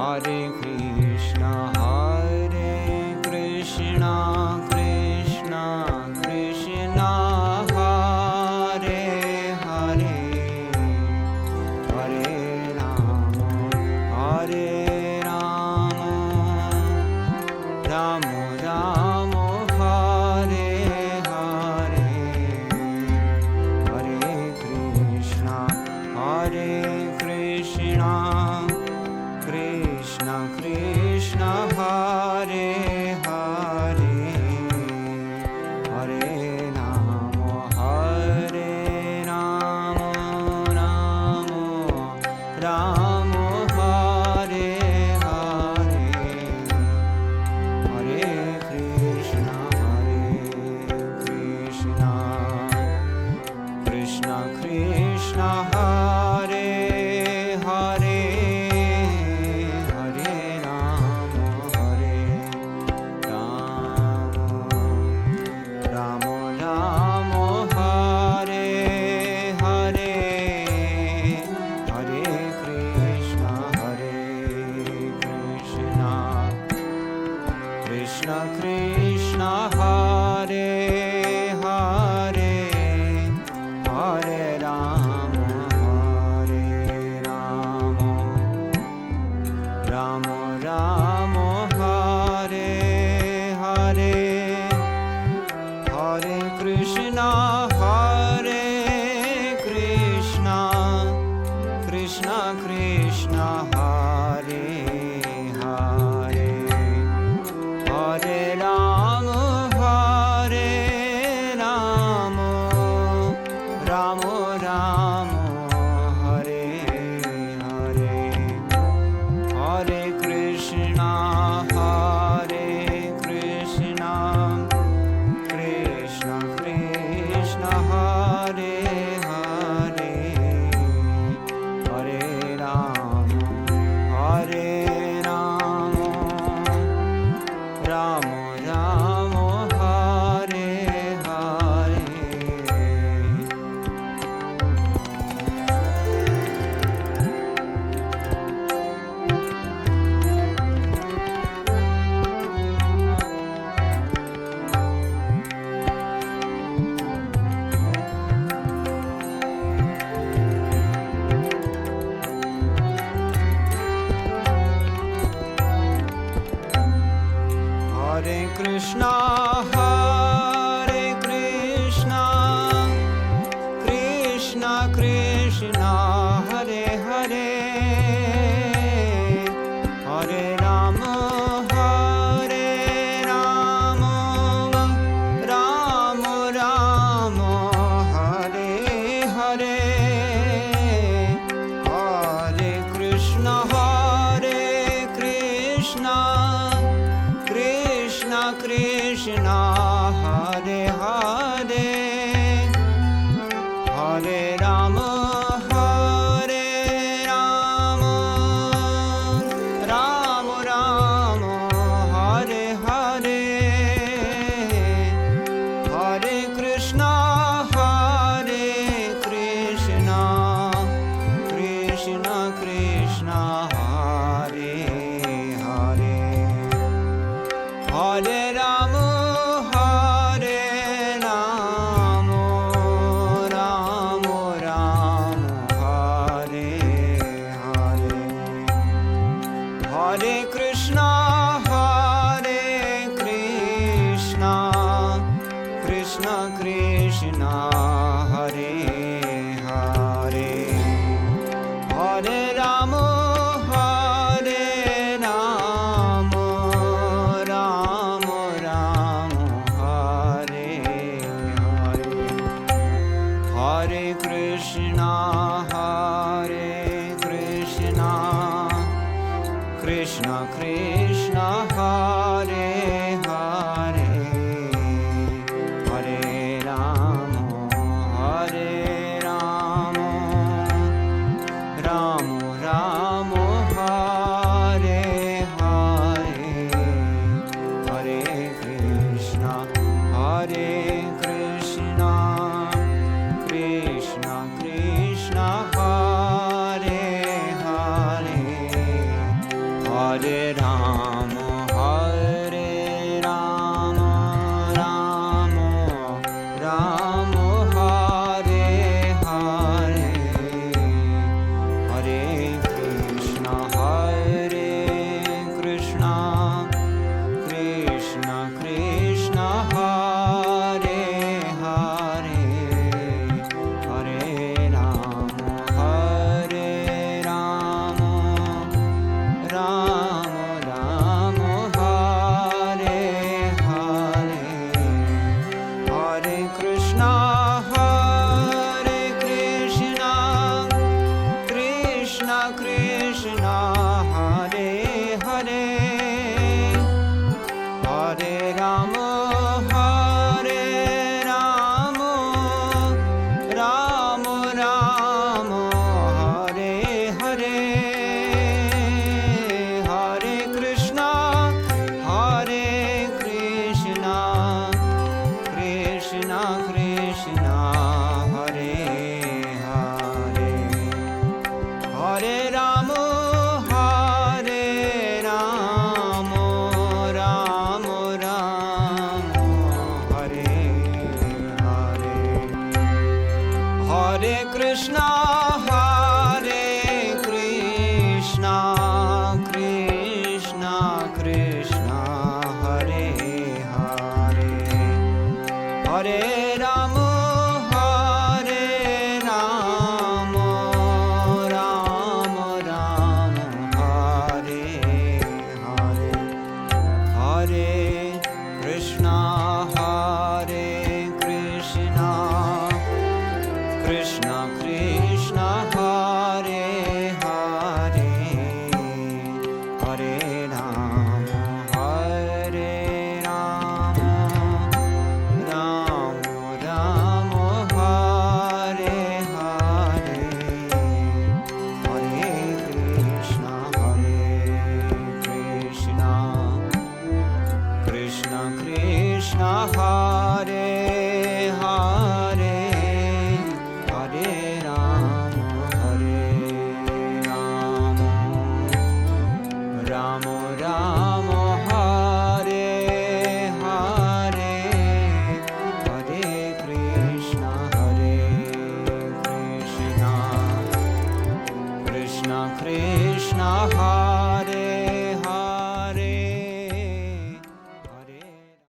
Hare Krishna, Krishna Krishna, Hare Hare, Hare Rama, Rama Rama, Hare Hare, Hare Krishna, Krishna Krishna, Hare Hare, Hare Rama, Rama Hare Hare, Hare Krishna, Krishna Krishna, Hare Hare, Krishna Krishna, Hare Hare, Hare Rama, Rama Rama, Hare Hare, Hare Krishna, Krishna Krishna, Hare Hare, Hare Rama, Rama Rama, Hare Hare, Hare Krishna, Krishna Krishna, Hare Hare, Hare Rama, Rama Rama, Hare Hare. Hare Krishna, Krishna Krishna, Hare Hare, Hare Rama, Rama Rama, Hare Hare, Hare Krishna, Krishna, Hare Hare, Hare Rama, Rama Rama, Hare Hare, Hare Krishna, Krishna Krishna, Hare Hare, Hare Rama, Rama Rama, Hare Hare, Hare Krishna, Krishna Krishna, Hare Hare, Hare Rama, Rama Rama, Hare Hare, Hare Krishna, Krishna Krishna, Hare Hare, Hare Rama, Rama Rama, Hare Hare, Hare Krishna, Krishna Krishna, Hare Hare, Hare Rama